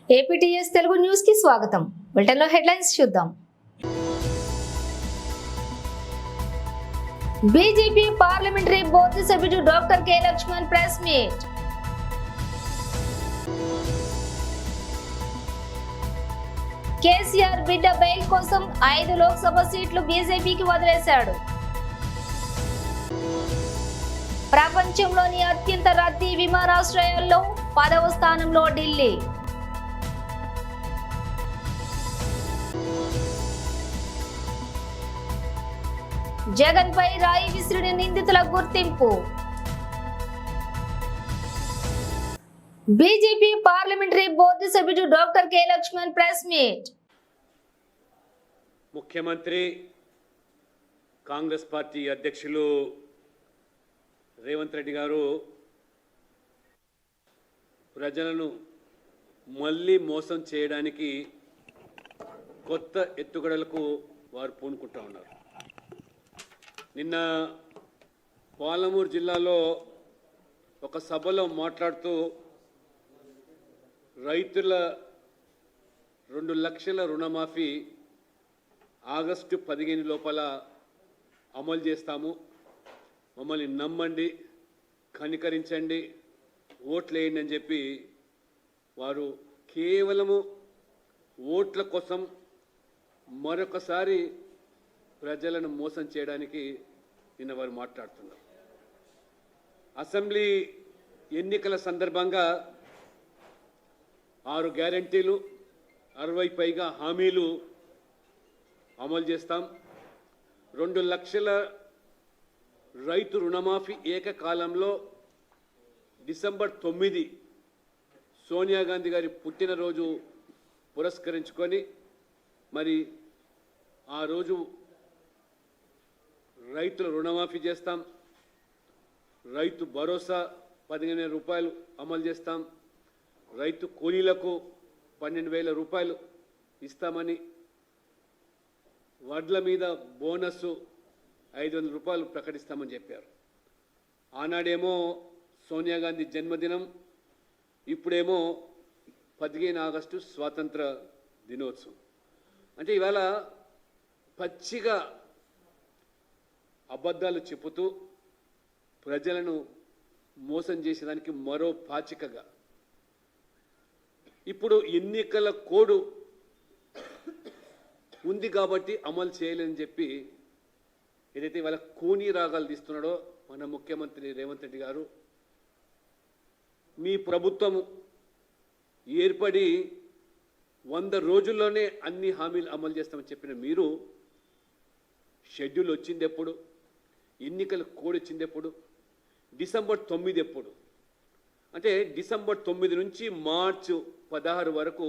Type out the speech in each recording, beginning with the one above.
APTS Telugu news కి స్వాగతం. Bulletin లో హెడ్లైన్స్ చూద్దాం. బీజేపీ పార్లమెంటరీ బోర్డు సభ్యుడు doctor K Lakshman press meet. KCR బిడ్డ బెయిల్ కోసం 5 లోక్సభ సీట్లు బీజేపీకి వదిలేశాడు. ప్రపంచంలోని అత్యంత రద్దీ విమానాశ్రయాల్లో 10వ స్థానంలో ఢిల్లీ. జగన్ పై రాయి విసిరిన నిందితుల గుర్తింపు. బీజేపీ పార్లమెంటరీ బోర్డు సభ్యుడు doctor K Lakshman press meet. ముఖ్యమంత్రి కాంగ్రెస్ పార్టీ అధ్యక్షులు రేవంత్ రెడ్డి గారు ప్రజలను మళ్ళీ మోసం చేయడానికి కొత్త ఎత్తుగడలకు వారు పూనుకుంటూ ఉన్నారు. నిన్న పాలమూరు జిల్లాలో ఒక సభలో మాట్లాడుతూ రైతుల 2 లక్షల రుణమాఫీ ఆగస్టు 15 లోపల అమలు చేస్తాము, మమ్మల్ని నమ్మండి, కనికరించండి, ఓట్లేయండి అని చెప్పి వారు కేవలము ఓట్ల కోసం మరొకసారి ప్రజలను మోసం చేయడానికి నిన్న వారు మాట్లాడుతున్నారు. అసెంబ్లీ ఎన్నికల సందర్భంగా 6 గ్యారంటీలు, 60 పైగా హామీలు అమలు చేస్తాం, 2 లక్షల రైతు రుణమాఫీ ఏకకాలంలో డిసెంబర్ 9 సోనియా గాంధీ గారి పుట్టినరోజు పురస్కరించుకొని మరి ఆ రోజు రైతుల రుణమాఫీ చేస్తాం, రైతు భరోసా 15,000 రూపాయలు అమలు చేస్తాం, రైతు కూలీలకు 12,000 రూపాయలు ఇస్తామని, వడ్ల మీద బోనస్ 500 రూపాయలు ప్రకటిస్తామని చెప్పారు. ఆనాడేమో సోనియా గాంధీ జన్మదినం, ఇప్పుడేమో 15 ఆగస్టు స్వాతంత్ర దినోత్సవం. అంటే ఇవాళ పచ్చిగా అబద్ధాలు చెబుతూ ప్రజలను మోసం చేసేదానికి మరో పాచికగా ఇప్పుడు ఎన్నికల కోడ్ ఉంది కాబట్టి అమలు చేయలేదని చెప్పి ఏదైతే ఇవాళ కూనీ రాగాలు తీస్తున్నాడో మన ముఖ్యమంత్రి రేవంత్ రెడ్డి గారు, మీ ప్రభుత్వం ఏర్పడి 100 రోజుల్లోనే అన్ని హామీలు అమలు చేస్తామని చెప్పిన మీరు షెడ్యూల్ వచ్చింది ఎప్పుడు, ఎన్నికల కోడ్ వచ్చింది ఎప్పుడు, డిసెంబర్ 9 ఎప్పుడు? అంటే డిసెంబర్ 9 నుంచి మార్చి 16 వరకు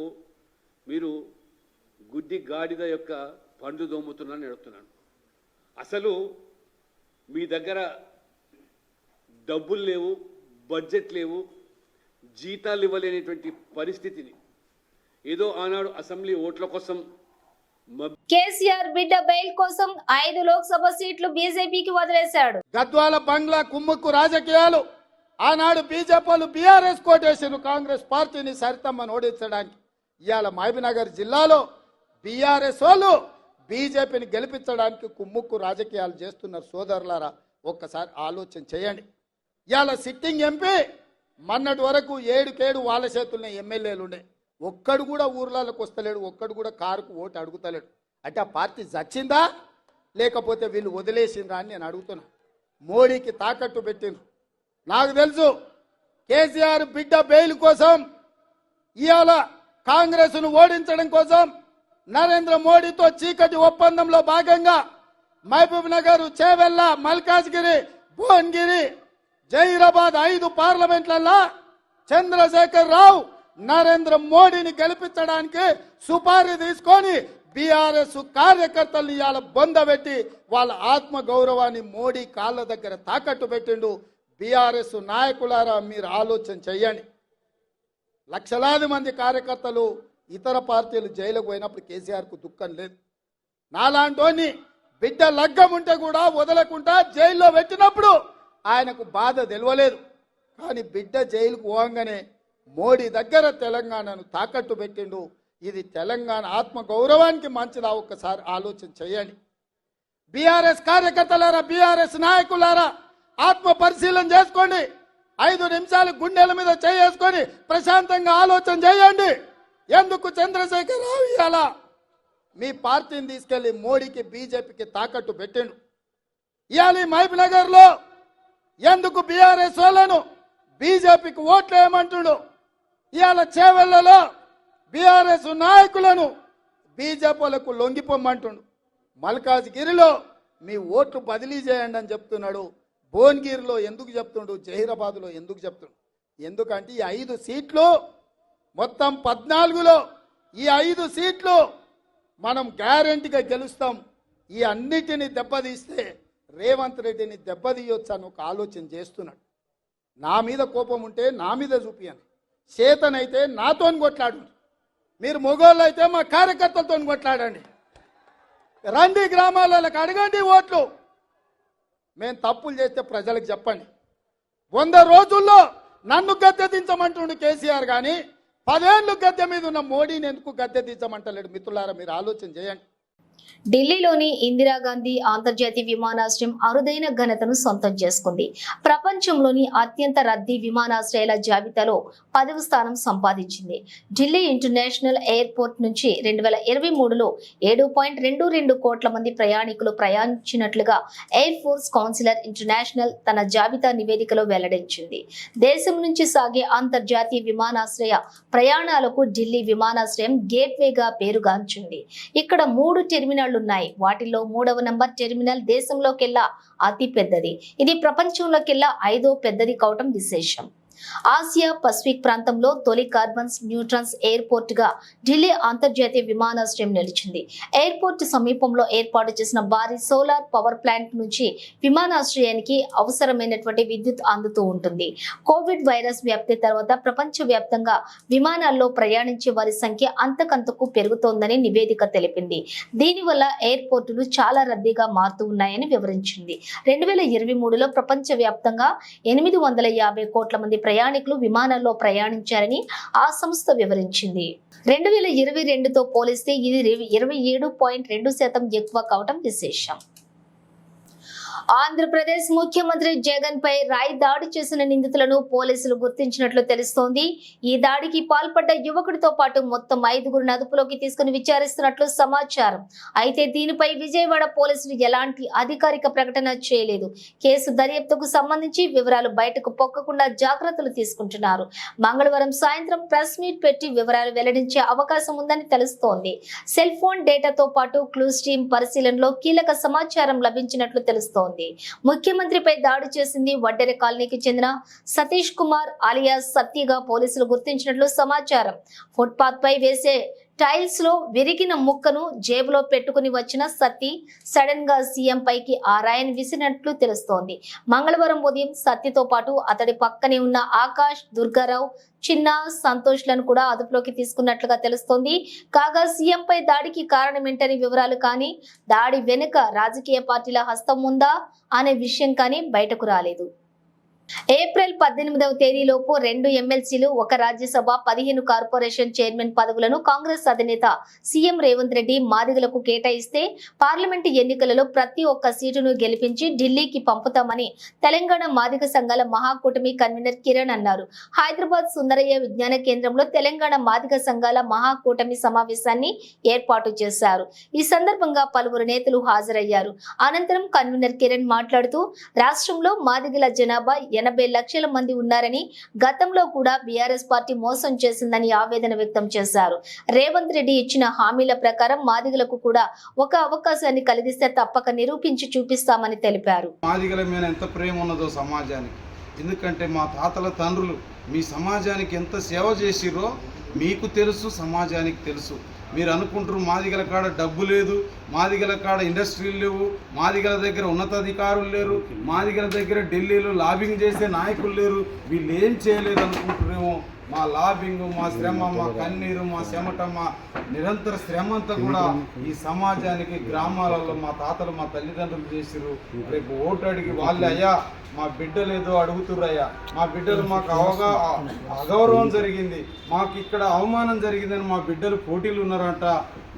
మీరు గుడ్డి గాడిద యొక్క పండు దోముతున్నారని అడుగుతున్నాను. అసలు మీ దగ్గర డబ్బులు లేవు, బడ్జెట్ లేవు, జీతాలు ఇవ్వలేనటువంటి పరిస్థితిని ఏదో ఆనాడు అసెంబ్లీ ఓట్ల కోసం కేసీఆర్ బిడ్డ బెయిల్ కోసం 5 లోక్సభ సీట్లు బీజేపీకి వదిలేశాడు. గద్వాల బంగ్లా కుమ్ముక్కు రాజకీయాలు ఆనాడు బీజేపీలు బీఆర్ఎస్ కోటేశారు కాంగ్రెస్ పార్టీని సరితమ్మను ఓడించడానికి. ఇవాళ మహబూబ్నగర్ జిల్లాలో బీఆర్ఎస్ వాళ్ళు బీజేపీని గెలిపించడానికి కుమ్ముక్కు రాజకీయాలు చేస్తున్నారు. సోదరులారా, ఒక్కసారి ఆలోచన చేయండి. ఇవాళ సిట్టింగ్ ఎంపీ మొన్నటి వరకు 7 వాళ్ళ చేతుల్లో ఎమ్మెల్యేలు ఉండే, ఒక్కడు కూడా ఊర్లలోకి వస్తలేడు, ఒక్కడు కూడా కారుకు ఓటు అడుగుతలేడు. అంటే ఆ పార్టీ చచ్చిందా లేకపోతే వీళ్ళు వదిలేసిందా అని నేను అడుగుతున్నా. మోడీకి తాకట్టు పెట్టిండ్రు. నాకు తెలుసు కేసీఆర్ బిడ్డ బెయిల్ కోసం, ఇవాళ కాంగ్రెస్ను ఓడించడం కోసం నరేంద్ర మోడీతో చీకటి ఒప్పందంలో భాగంగా మహబూబ్ నగర్, చేవెళ్ళ, మల్కాజ్గిరి, భువనగిరి, జహీరాబాద్ 5 పార్లమెంట్లలో చంద్రశేఖర్ రావు నరేంద్ర మోడీని గెలిపించడానికి సుపారీ తీసుకొని బీఆర్ఎస్ కార్యకర్తలు ఇవాళ బొందబెట్టి వాళ్ళ ఆత్మ గౌరవాన్ని మోడీ కాళ్ళ దగ్గర తాకట్టు పెట్టిండు. బీఆర్ఎస్ నాయకులారా, మీరు ఆలోచన చెయ్యండి. లక్షలాది మంది కార్యకర్తలు ఇతర పార్టీలు జైలుకు పోయినప్పుడు కేసీఆర్కు దుఃఖం లేదు. నాలాంటోని బిడ్డ లగ్గం ఉంటే కూడా వదలకుండా జైల్లో పెట్టినప్పుడు ఆయనకు బాధ తెలియలేదు. కానీ బిడ్డ జైలుకు పోగానే మోడీ దగ్గర తెలంగాణను తాకట్టు పెట్టిండు. ఇది తెలంగాణ ఆత్మ గౌరవానికి మంచిదా? ఒక్కసారి ఆలోచన చేయండి. బీఆర్ఎస్ కార్యకర్తలారా, బీఆర్ఎస్ నాయకులారా, ఆత్మ పరిశీలన చేసుకోండి. 5 నిమిషాలు గుండెల మీద చేసుకొని ప్రశాంతంగా ఆలోచన చేయండి. ఎందుకు చంద్రశేఖర్ రావు ఇవాళ మీ పార్టీని తీసుకెళ్లి మోడీకి బీజేపీకి తాకట్టు పెట్టిండు? ఇవాళ మహబూబ్ నగర్ లో ఎందుకు బీఆర్ఎస్ వాళ్ళను బీజేపీకి ఓట్లు వేయమంటుడు? ఇవాళ చేవెళ్లలో బీఆర్ఎస్ నాయకులను బీజేపీలకు లొంగిపోమంటుండు. మల్కాజ్గిరిలో మీ ఓట్లు బదిలీ చేయండి అని చెప్తున్నాడు. భువనగిరిలో ఎందుకు చెప్తుండు? జహీరాబాద్లో ఎందుకు చెప్తుండు? ఎందుకంటే ఈ 5 సీట్లు మొత్తం 14లో ఈ 5 సీట్లు మనం గ్యారెంటీగా గెలుస్తాం. ఈ అన్నిటిని దెబ్బతీస్తే రేవంత్ రెడ్డిని దెబ్బతీయొచ్చు అని ఒక ఆలోచన చేస్తున్నాడు. నా మీద కోపం ఉంటే నా మీద చూపియండి, చేతనైతే నాతో కొట్లాడు. మీరు మొగోళ్ళు అయితే మా కార్యకర్తలతో కొట్లాడండి. రండి గ్రామాలకు అడగండి ఓట్లు. మేము తప్పులు చేస్తే ప్రజలకు చెప్పండి. 100 రోజుల్లో నన్ను గద్దె దించమంటుండు కేసీఆర్, కానీ 10 ఏళ్ళు గద్దె మీద ఉన్న మోడీని ఎందుకు గద్దె దించమంటలేడు? మిత్రులారా, మీరు ఆలోచన చేయండి. ఢిల్లీలోని ఇందిరాగాంధీ అంతర్జాతీయ విమానాశ్రయం అరుదైన ఘనతను సొంతం చేసుకుంది. ప్రపంచంలోని అత్యంత రద్దీ విమానాశ్రయాల జాబితాలో 10వ స్థానం సంపాదించింది. ఢిల్లీ ఇంటర్నేషనల్ ఎయిర్పోర్ట్ నుంచి 2023లో 7.22 కోట్ల మంది ప్రయాణికులు ప్రయాణించినట్లుగా ఎయిర్ ఫోర్స్ కౌన్సిలర్ ఇంటర్నేషనల్ తన జాబితా నివేదికలో వెల్లడించింది. దేశం నుంచి సాగే అంతర్జాతీయ విమానాశ్రయ ప్రయాణాలకు ఢిల్లీ విమానాశ్రయం గేట్వేగా పేరుగాంచింది. ఇక్కడ 3 టెర్మినళ్లు ఉన్నాయి. వాటిలో 3వ నంబర్ టెర్మినల్ దేశంలోకెల్లా అతి పెద్దది. ఇది ప్రపంచంలోకెల్లా 5వ పెద్దది కావటం విశేషం. ఆసియా పసిఫిక్ ప్రాంతంలో తొలి కార్బన్స్ న్యూట్రన్స్ ఎయిర్పోర్ట్ గా ఢిల్లీ అంతర్జాతీయ విమానాశ్రయం నిలిచింది. ఎయిర్పోర్ట్ సమీపంలో ఏర్పాటు చేసిన భారీ సోలార్ పవర్ ప్లాంట్ నుంచి విమానాశ్రయానికి అవసరమైనటువంటి విద్యుత్ అందుతూ ఉంటుంది. కోవిడ్ వైరస్ వ్యాప్తి తర్వాత ప్రపంచ వ్యాప్తంగా విమానాల్లో ప్రయాణించే వారి సంఖ్య అంతకంతకు పెరుగుతోందని నివేదిక తెలిపింది. దీనివల్ల ఎయిర్పోర్టులు చాలా రద్దీగా మారుతూ ఉన్నాయని వివరించింది. 2023లో ప్రపంచ వ్యాప్తంగా 850 కోట్ల మంది ప్రయాణికులు విమానాల్లో ప్రయాణించారని ఆ సంస్థ వివరించింది. 2022తో పోలిస్తే ఇది 27.2% ఎక్కువ కావటం విశేషం. ఆంధ్రప్రదేశ్ ముఖ్యమంత్రి జగన్ పై రాయి దాడి చేసిన నిందితులను పోలీసులు గుర్తించినట్లు తెలుస్తోంది. ఈ దాడికి పాల్పడ్డ యువకుడితో పాటు మొత్తం 5గురిని అదుపులోకి తీసుకుని విచారిస్తున్నట్లు సమాచారం. అయితే దీనిపై విజయవాడ పోలీసులు ఎలాంటి అధికారిక ప్రకటన చేయలేదు. కేసు దర్యాప్తుకు సంబంధించి వివరాలు బయటకు పొక్కకుండా జాగ్రత్తలు తీసుకుంటున్నారు. మంగళవారం సాయంత్రం ప్రెస్ మీట్ పెట్టి వివరాలు వెల్లడించే అవకాశం ఉందని తెలుస్తోంది. సెల్ ఫోన్ డేటాతో పాటు క్లూస్ టీమ్ పరిశీలనలో కీలక సమాచారం లభించినట్లు తెలుస్తోంది. ముఖ్యమంత్రిపై దాడి చేసింది వడ్డెర కాలనీకి చెందిన సతీష్ కుమార్ అలియాస్ సత్యగా పోలీసులు గుర్తించినట్లు సమాచారం. ఫుట్పాత్ పై వేసే టైల్స్ లో విరిగిన ముక్కను జేబులో పెట్టుకుని వచ్చిన సత్తి సడన్ గా సీఎం పైకి ఆ రాయిని విసిరినట్లు తెలుస్తోంది. మంగళవారం ఉదయం సత్తితో పాటు అతడి పక్కనే ఉన్న ఆకాష్, దుర్గారావు, చిన్న, సంతోష్ లను కూడా అదుపులోకి తీసుకున్నట్లుగా తెలుస్తోంది. కాగా సీఎం పై దాడికి కారణమేంటని వివరాలు కానీ, దాడి వెనుక రాజకీయ పార్టీల హస్తం ఉందా అనే విషయం కానీ బయటకు రాలేదు. ఏప్రిల్ 18వ తేదీలోపు 2 ఎమ్మెల్సీలు, 1 రాజ్యసభ, 15 కార్పొరేషన్ చైర్మన్ పదవులను కాంగ్రెస్ అధినేత సీఎం రేవంత్ రెడ్డి మాదిగలకు కేటాయిస్తే పార్లమెంటు ఎన్నికలలో ప్రతి ఒక్క సీటును గెలిపించి ఢిల్లీకి పంపుతామని తెలంగాణ మాదిగ సంఘాల మహాకూటమి కన్వీనర్ కిరణ్ అన్నారు. హైదరాబాద్ సుందరయ్య విజ్ఞాన కేంద్రంలో తెలంగాణ మాదిగ సంఘాల మహాకూటమి సమావేశాన్ని ఏర్పాటు చేశారు. ఈ సందర్భంగా పలువురు నేతలు హాజరయ్యారు. అనంతరం కన్వీనర్ కిరణ్ మాట్లాడుతూ రాష్ట్రంలో మాదిగల జనాభా 80 లక్షల మంది ఉన్నారని, గతంలో కూడా బీఆర్ఎస్ పార్టీ మోసం చేసిందని ఆవేదన వ్యక్తం చేశారు. రేవంత్ రెడ్డి ఇచ్చిన హామీల ప్రకారం మాదిగలకు కూడా ఒక అవకాశాన్ని కలిగిస్తే తప్పక నిరూపించి చూపిస్తామని తెలిపారు. మాదిగల మీద ఎంత ప్రేమ ఉన్నదో సమాజానికి, ఎందుకంటే మా తాతల తండ్రులు మీ సమాజానికి ఎంత సేవ చేసిరో మీకు తెలుసు, సమాజానికి తెలుసు. మీరు అనుకుంటారు మాదిగల కాడ డబ్బు లేదు, మాదిగల కాడ ఇండస్ట్రీలు లేవు, మాదిగల దగ్గర ఉన్నతాధికారులు లేరు, మాదిగల దగ్గర ఢిల్లీలో లాబింగ్ చేసే నాయకులు లేరు, వీళ్ళు ఏం చేయలేదు అనుకుంటున్నారేమో. మా లాబింగ్, మా శ్రమ, మా కన్నీరు, మా చెమట, మా నిరంతర శ్రమ అంతా కూడా ఈ సమాజానికి గ్రామాలలో మా తాతలు మా తల్లిదండ్రులు చేసిరు. రేపు ఓటు అడిగి వాళ్ళు అయ్యా మా బిడ్డలు ఏదో అడుగుతుర్రయ్యా, మా బిడ్డలు మాకు అగౌరవం జరిగింది, మాకు ఇక్కడ అవమానం జరిగిందని మా బిడ్డలు పోటీలు ఉన్నారంట,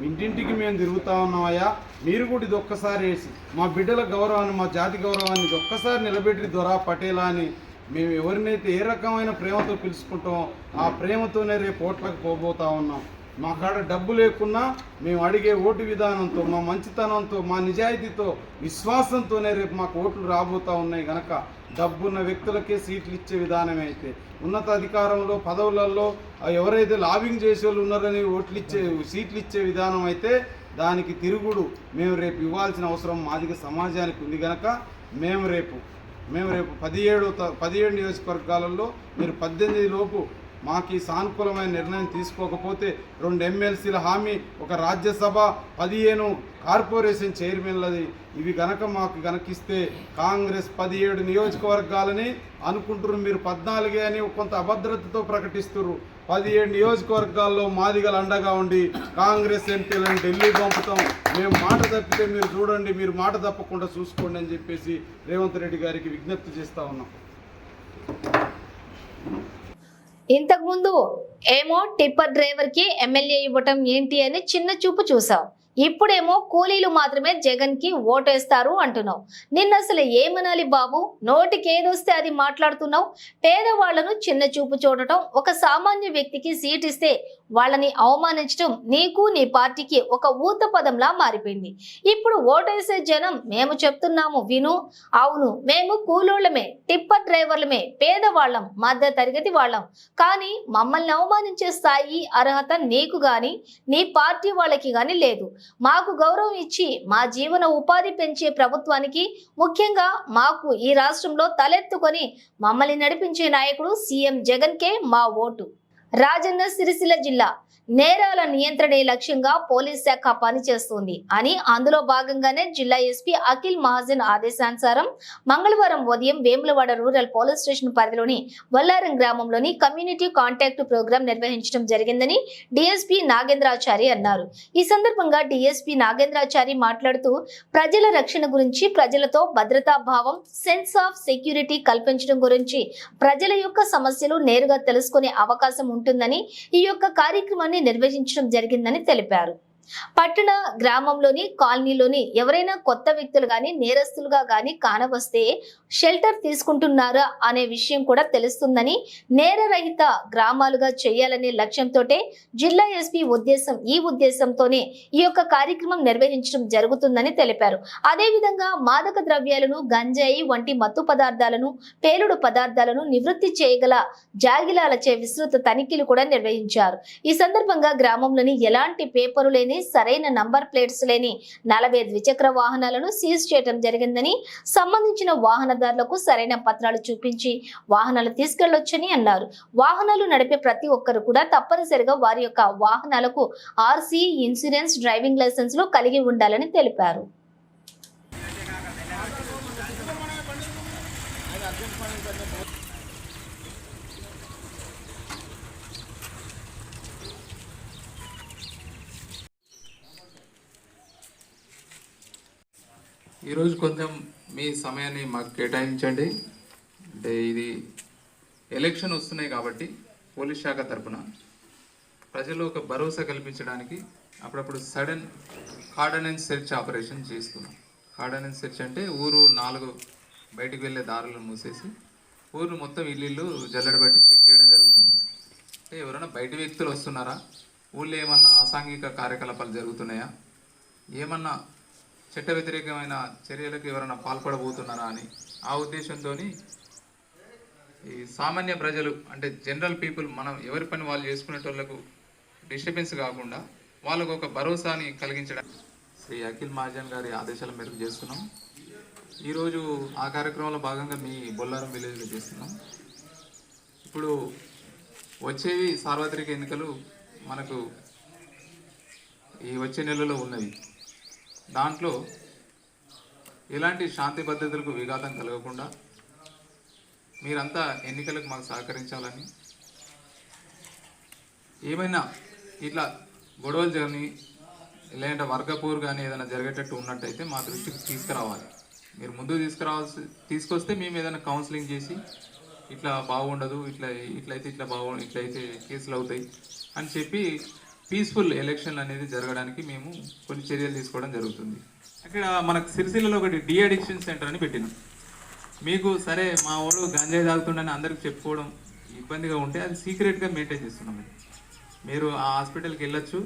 ఇంటింటికి మేము తిరుగుతా ఉన్నామయ్యా, మీరు కూడా ఇది ఒక్కసారి వేసి మా బిడ్డల గౌరవాన్ని, మా జాతి గౌరవాన్ని ఇది ఒక్కసారి నిలబెట్టి దొరా పటేలా అని మేము ఎవరినైతే ఏ రకమైన ప్రేమతో పిలుచుకుంటామో ఆ ప్రేమతోనే రేపు ఓట్లకు పోబోతా ఉన్నాం. మా కాడ డబ్బు లేకున్నా మేము అడిగే ఓటు విధానంతో, మా మంచితనంతో, మా నిజాయితీతో, విశ్వాసంతోనే రేపు మాకు ఓట్లు రాబోతూ ఉన్నాయి. కనుక డబ్బున్న వ్యక్తులకే సీట్లు ఇచ్చే విధానం అయితే, ఉన్నత అధికారంలో పదవులలో ఎవరైతే లాబింగ్ చేసే వాళ్ళు ఉన్నారని సీట్లు ఇచ్చే విధానం అయితే దానికి తిరుగుడు మేము రేపు ఇవ్వాల్సిన అవసరం మాదిగ సమాజానికి ఉంది. కనుక మేము రేపు 17 నియోజకవర్గాలలో మీరు 18 లోపు మాకు ఈ సానుకూలమైన నిర్ణయం తీసుకోకపోతే 2 ఎమ్మెల్సీల హామీ, ఒక రాజ్యసభ, 15 కార్పొరేషన్ చైర్మన్లది ఇవి మాకు ఇస్తే కాంగ్రెస్ 17 నియోజకవర్గాలని అనుకుంటున్నారు. మీరు 14 అని కొంత అభద్రతతో ప్రకటిస్తున్నారు. 17 నియోజకవర్గాల్లో మాదిగలు అండగా ఉండి కాంగ్రెస్ ఎంపీలను ఢిల్లీ పంపుతాం, మేము మాట తప్పితే మీరు చూడండి, మీరు మాట తప్పకుండా చూసుకోండి అని చెప్పేసి రేవంత్ రెడ్డి గారికి విజ్ఞప్తి చేస్తా ఉన్నాం. ఇంతకుముందు ఏమో టిప్పర్ డ్రైవర్ కి ఎమ్మెల్యే ఇవ్వటం ఏంటి అని చిన్న చూపు చూసాం. ఇప్పుడేమో కూలీలు మాత్రమే జగన్ కి ఓటేస్తారు అంటున్నావు. నిన్న అసలు ఏమనాలి బాబు? నోటికి ఏదొస్తే అది మాట్లాడుతున్నావు. పేదవాళ్లను చిన్న చూపు చూడటం, ఒక సామాన్య వ్యక్తికి సీట్ ఇస్తే వాళ్ళని అవమానించడం నీకు నీ పార్టీకి ఒక ఊత పదంలా మారిపోయింది. ఇప్పుడు ఓటేసే జనం మేము చెప్తున్నాము విను. అవును, మేము కూలోళ్ళమే, టిప్పర్ డ్రైవర్లమే, పేదవాళ్ళం, మధ్య తరగతి వాళ్ళం. కానీ మమ్మల్ని అవమానించే స్థాయి, అర్హత నీకు గాని నీ పార్టీ వాళ్ళకి గాని లేదు. మాకు గౌరవం ఇచ్చి మా జీవన ఉపాధి పెంచే ప్రభుత్వానికి, ముఖ్యంగా మాకు ఈ రాష్ట్రంలో తలెత్తుకొని మమ్మల్ని నడిపించే నాయకుడు సీఎం జగన్ కే మా ఓటు. రాజన్న సిరిసిల్ల జిల్లా నేరాల నియంత్రణే లక్ష్యంగా పోలీస్ శాఖ పనిచేస్తుంది అని, అందులో భాగంగానే జిల్లా ఎస్పీ అఖిల్ మహాజన్ ఆదేశానుసారం మంగళవారం ఉదయం వేములవాడ రూరల్ పోలీస్ స్టేషన్ పరిధిలోని వల్లారం గ్రామంలోని కమ్యూనిటీ కాంటాక్ట్ ప్రోగ్రాం నిర్వహించడం జరిగిందని డిఎస్పీ నాగేంద్రాచారి అన్నారు. ఈ సందర్భంగా డిఎస్పీ నాగేంద్రాచారి మాట్లాడుతూ ప్రజల రక్షణ గురించి, ప్రజలతో భద్రతా భావం, సెన్స్ ఆఫ్ సెక్యూరిటీ కల్పించడం గురించి, ప్రజల యొక్క సమస్యలు నేరుగా తెలుసుకునే అవకాశం ఉంటుందని ఈ యొక్క కార్యక్రమాన్ని నిర్వహించడం జరిగిందని తెలిపారు. పట్టణ, గ్రామంలోని, కాలనీలోని ఎవరైనా కొత్త వ్యక్తులు గాని నేరస్తులుగా గాని కానవస్తే షెల్టర్ తీసుకుంటున్నారా అనే విషయం కూడా తెలుస్తుందని, నేరరహిత గ్రామాలుగా చేయాలనే లక్ష్యంతోటే జిల్లా ఎస్పీ ఈ ఉద్దేశంతోనే ఈ యొక్క కార్యక్రమం నిర్వహించడం జరుగుతుందని తెలిపారు. అదేవిధంగా మాదక ద్రవ్యాలను, గంజాయి వంటి మత్తు పదార్థాలను, పేలుడు పదార్థాలను నివృత్తి చేయగల జాగిలాలచే విస్తృత తనిఖీలు కూడా నిర్వహించారు. ఈ సందర్భంగా గ్రామంలోని ఎలాంటి పేపరు లేని, సరైన నంబర్ ప్లేట్స్ లేని 40 ద్విచక్ర వాహనాలను సీజ్ చేయడం జరిగిందని, సంబంధించిన వాహనదారులకు సరైన పత్రాలు చూపించి వాహనాలు తీసుకెళ్లొచ్చని అన్నారు. వాహనాలు నడిపే ప్రతి ఒక్కరు కూడా తప్పనిసరిగా వారి యొక్క వాహనాలకు ఆర్సీ, ఇన్సూరెన్స్, డ్రైవింగ్ లైసెన్స్లు కలిగి ఉండాలని తెలిపారు. ఈరోజు కొంచెం మీ సమయాన్ని మాకు కేటాయించండి. అంటే ఇది ఎలక్షన్ వస్తున్నాయి కాబట్టి పోలీస్ శాఖ తరఫున ప్రజలు ఒక భరోసా కల్పించడానికి అప్పుడప్పుడు సడన్ కార్డనెన్స్ సెర్చ్ ఆపరేషన్ చేస్తున్నాం. కార్డనెన్స్ సెర్చ్ అంటే ఊరు 4 బయటికి వెళ్ళే దారులను మూసేసి ఊరు మొత్తం ఇల్లు జల్లెడ బట్టి చెక్ చేయడం జరుగుతుంది. అంటే ఎవరైనా బయటి వ్యక్తులు వస్తున్నారా, ఊళ్ళో ఏమన్నా అసాంఘిక కార్యకలాపాలు జరుగుతున్నాయా, ఏమన్నా చట్ట వ్యతిరేకమైన చర్యలకు ఎవరైనా పాల్పడబోతున్నారా అని ఆ ఉద్దేశంతో ఈ సామాన్య ప్రజలు అంటే జనరల్ పీపుల్, మనం ఎవరి పని వాళ్ళు చేసుకునేటోళ్లకు డిస్టర్బెన్స్ కాకుండా వాళ్ళకు ఒక భరోసాని కలిగించడానికి శ్రీ అఖిల్ మహాజన్ గారి ఆదేశాల మేరకు చేస్తున్నాం. ఈరోజు ఆ కార్యక్రమంలో భాగంగా మీ బొల్లారం విలేజ్లో చేస్తున్నాం. ఇప్పుడు వచ్చేవి సార్వత్రిక ఎన్నికలు మనకు ఈ వచ్చే నెలలో ఉన్నవి. దాంట్లో ఎలాంటి శాంతి భద్రతలకు విఘాతం కలగకుండా మీరంతా ఎన్నికలకు మాకు సహకరించాలని, ఏమైనా ఇట్లా గొడవలు కానీ లేదంటే వర్గపూర్ కానీ ఏదైనా జరిగేటట్టు ఉన్నట్టయితే మా దృష్టికి తీసుకురావాలి. మీరు ముందు తీసుకొస్తే మేము ఏదైనా కౌన్సిలింగ్ చేసి ఇట్లా బాగుండదు, ఇట్లయితే ఇట్లయితే కేసులు అవుతాయి అని చెప్పి పీస్ఫుల్ ఎలక్షన్ అనేది జరగడానికి మేము కొన్ని చర్యలు తీసుకోవడం జరుగుతుంది. అక్కడ మనకు సిరిసిల్లలో ఒకటి డి అడిక్షన్ సెంటర్ అని పెట్టినాం. మీకు సరే మా వాడు గంజాయి తాగుతుండని అందరికి చెప్పుకోవడం ఇబ్బందిగా ఉంటే అది సీక్రెట్గా మెయింటైన్ చేస్తున్నాం. మీరు ఆ హాస్పిటల్కి వెళ్ళొచ్చు,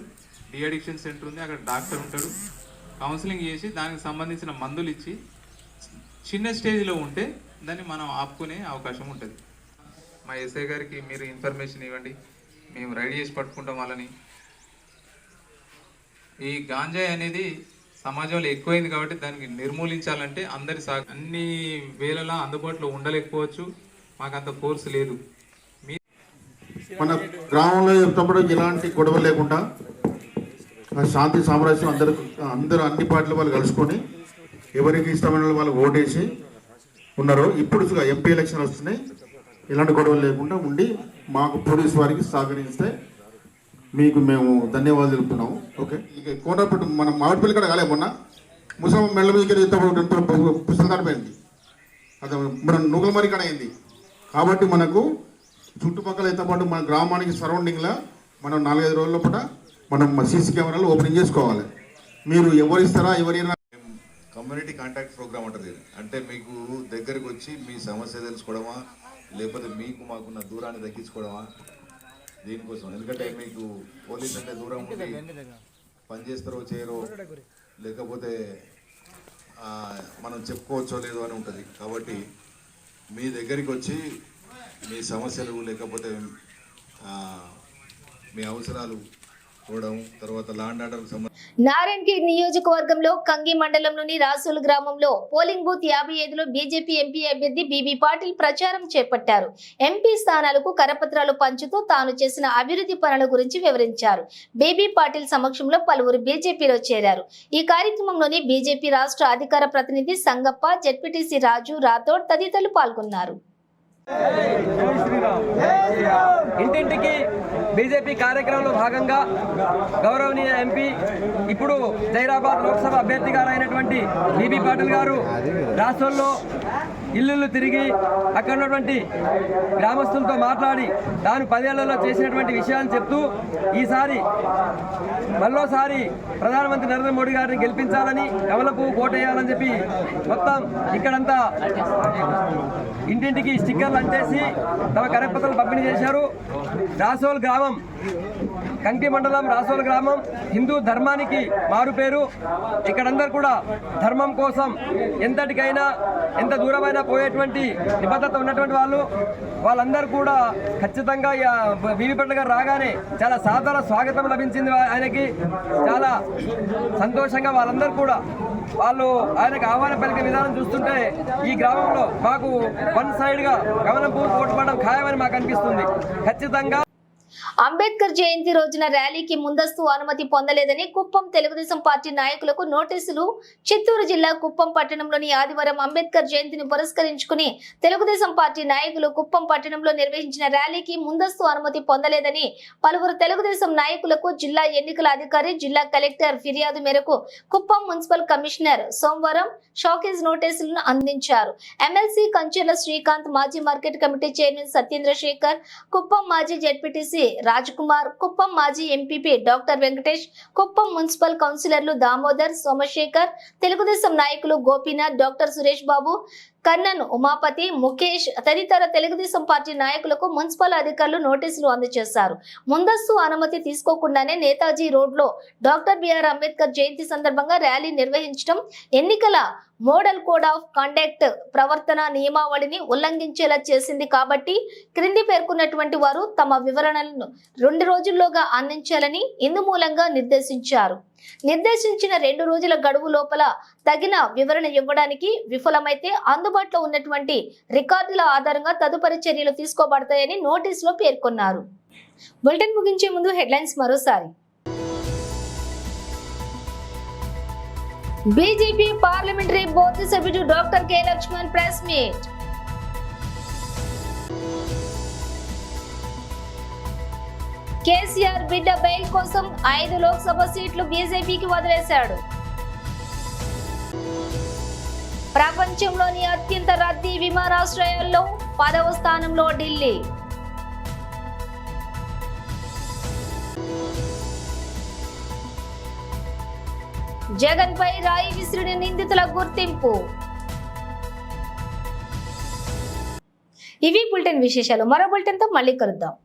డి అడిక్షన్ సెంటర్ ఉంది, అక్కడ డాక్టర్ ఉంటాడు, కౌన్సిలింగ్ చేసి దానికి సంబంధించిన మందులు ఇచ్చి చిన్న స్టేజ్లో ఉంటే దాన్ని మనం ఆపుకునే అవకాశం ఉంటుంది. మా ఎస్ఐ గారికి మీరు ఇన్ఫర్మేషన్ ఇవ్వండి, మేము రెడీ చేసి పట్టుకుంటాం వాళ్ళని. ఈ గాంజాయి అనేది సమాజంలో ఎక్కువైంది కాబట్టి దానికి నిర్మూలించాలంటే అందరి అన్ని వేళలా అందుబాటులో ఉండలేకపోవచ్చు, మాకు అంత ఫోర్స్ లేదు. మన గ్రామంలో చెప్తున్నప్పుడు ఎలాంటి గొడవ లేకుండా శాంతి సామరస్యం అందరూ అన్ని పార్టీల వాళ్ళు కలుసుకొని ఎవరికి ఇష్టమైన వాళ్ళు ఓటేసి ఉన్నారు. ఇప్పుడు ఎంపీ ఎలక్షన్ వస్తున్నాయి, ఎలాంటి గొడవలు లేకుండా ఉండి మాకు పోలీసు వారికి సహకరిస్తే మీకు మేము ధన్యవాదాలు తెలుపుతున్నాము. ఓకే, ఇక కోటపట్టు మనం మామిడిపల్లి కూడా కాలే మొన్న ముసలం మెళ్ళ మీద పుస్తకం దాటిపోయింది, అది మన నూకలమరి కాడ అయింది. కాబట్టి మనకు చుట్టుపక్కల ఎంత పాటు మన గ్రామానికి సరౌండింగ్లో మనం 4-5 రోజుల పూట మనం సీసీ కెమెరాలు ఓపెనింగ్ చేసుకోవాలి. మీరు ఎవరిస్తారా ఎవరైనా కమ్యూనిటీ కాంటాక్ట్ ప్రోగ్రామ్ ఉంటుంది. అంటే మీకు దగ్గరకు వచ్చి మీ సమస్య తెలుసుకోవడమా, లేకపోతే మీకు మాకున్న దూరాన్ని తగ్గించుకోవడమా, దీనికోసం. ఎందుకంటే మీకు పోలీస్ అంటే దూరం ఉండి పనిచేస్తారో చేయరో, లేకపోతే మనం చెప్పుకోవచ్చో లేదో అని ఉంటుంది. కాబట్టి మీ దగ్గరికి వచ్చి మీ సమస్యలు లేకపోతే మీ అవసరాలు చూడడం, తర్వాత లాండ్ ఆర్డర్ నారాయణఖేడ్ నియోజకవర్గంలో కంగి మండలంలోని రాసోలు గ్రామంలో పోలింగ్ బూత్ 55లో బీజేపీ ఎంపీ అభ్యర్థి బీబీ పాటిల్ ప్రచారం చేపట్టారు. ఎంపీ స్థానాలకు కరపత్రాలు పంచుతూ తాను చేసిన అభివృద్ధి పనుల గురించి వివరించారు. బీబీ పాటిల్ సమక్షంలో పలువురు బీజేపీలో చేరారు. ఈ కార్యక్రమంలోని బీజేపీ రాష్ట్ర అధికార ప్రతినిధి సంగప్ప, జెడ్పీటీసీ రాజు రాథోడ్ తదితరులు పాల్గొన్నారు. ఇంటింటికి బీజేపీ కార్యక్రమంలో భాగంగా గౌరవనీయ ఎంపీ ఇప్పుడు జైరాబాద్ లోక్సభ అభ్యర్థి గారు అయినటువంటి బీబీ పాటిల్ గారు రాష్ట్రంలో ఇల్లు తిరిగి అక్కడ ఉన్నటువంటి గ్రామస్తులతో మాట్లాడి తాను 10 ఏళ్లలో చేసినటువంటి విషయాలను చెప్తూ ఈసారి మరోసారి ప్రధానమంత్రి నరేంద్ర మోడీ గారిని గెలిపించాలని, కమలపు కోటేయాలని చెప్పి మొత్తం ఇక్కడంతా ఇంటింటికి స్టిక్కర్లు అంటేసి తమ కరపత్రాలు పంపిణీ చేశారు. రాసోల్ గ్రామం, కంకి మండలం రాసోల్ గ్రామం హిందూ ధర్మానికి మారుపేరు. ఇక్కడందరూ కూడా ధర్మం కోసం ఎంతటికైనా ఎంత దూరమైనా పోయేటువంటి నిబద్ధత ఉన్నటువంటి వాళ్ళందరూ కూడా ఖచ్చితంగా బీబీ పాటిల్ గారు రాగానే చాలా సాదర స్వాగతం లభించింది. ఆయనకి చాలా సంతోషంగా వాళ్ళందరూ కూడా ఆయనకు ఆహ్వానం పలికే విధానం చూస్తుంటే ఈ గ్రామంలో మాకు వన్ సైడ్ గా గమనంపూర్ ఓటుపడడం ఖాయమని మాకు అనిపిస్తుంది. ఖచ్చితంగా అంబేద్కర్ జయంతి రోజున ర్యాలీకి ముందస్తు అనుమతి పొందలేదని కుప్పం తెలుగుదేశం పార్టీ నాయకులకు నోటీసులు. చిత్తూరు జిల్లా కుప్పం పట్టణంలోని ఆదివారం అంబేద్కర్ జయంతిని పురస్కరించుకుని తెలుగుదేశం పార్టీ నాయకులు కుప్పం పట్టణంలో నిర్వహించిన ర్యాలీకి ముందస్తు అనుమతి పొందలేదని పలువురు తెలుగుదేశం నాయకులకు జిల్లా ఎన్నికల అధికారి, జిల్లా కలెక్టర్ ఫిర్యాదు మేరకు కుప్పం మున్సిపల్ కమిషనర్ సోమవారం షాకేజ్ నోటీసులను అందించారు. ఎమ్మెల్సీ కంచెల శ్రీకాంత్, మాజీ market committee chairman Satyendra Shekar, Kuppam మాజీ జెడ్పీటీసీ రాజ్కుమార్, కుప్పం మాజీ MPP doctor Venkatesh, Kuppam municipal కౌన్సిలర్లు దామోదర్, సోమశేఖర్, తెలుగుదేశం నాయకులు గోపీనాథ్, డాక్టర్ సురేష్ బాబు, కన్నన్, ఉమాపతి, ముఖేష్ తదితర తెలుగుదేశం పార్టీ నాయకులకు మున్సిపల్ అధికారులు నోటీసులు అందజేశారు. ముందస్తు అనుమతి తీసుకోకుండానే నేతాజీ రోడ్లో డాక్టర్ బిఆర్ అంబేద్కర్ జయంతి సందర్భంగా ర్యాలీ నిర్వహించడం ఎన్నికల మోడల్ కోడ్ ఆఫ్ కండక్ట్ ప్రవర్తన నియమావళిని ఉల్లంఘించేలా చేసింది. కాబట్టి క్రింది పేర్కొన్నటువంటి వారు తమ వివరణలను 2 రోజుల్లోగా అందించాలని ఇందు మూలంగా నిర్దేశించారు. నిర్దేశించిన 2 రోజుల గడువు లోపల తగిన వివరణ ఇవ్వడానికి విఫలమైతే అందుబాటులో ఉన్నటువంటి రికార్డుల ఆధారంగా తదుపరి చర్యలు తీసుకోబడతాయని నోటీసులో పేర్కొన్నారు. బులెటిన్ ముగించే ముందు హెడ్లైన్స్ మరోసారి. బీజేపీ పార్లమెంటరీ బోర్డు సభ్యుడు doctor K Lakshman press meet. KCR బిడ్డ బెయిల్ కోసం 5 లోక్సభ సీట్లు బీజేపీకి వదిలేశాడు. ప్రపంచంలోని అత్యంత రద్దీ విమానాశ్రయాల్లో 10వ స్థానంలో ఢిల్లీ. జగన్ పై రాయి విసిరిన నిందితుల గుర్తింపు. ఇవి బులెటిన్ విశేషాలు. మరో బులెటిన్ తో మళ్ళీ కలుద్దాం.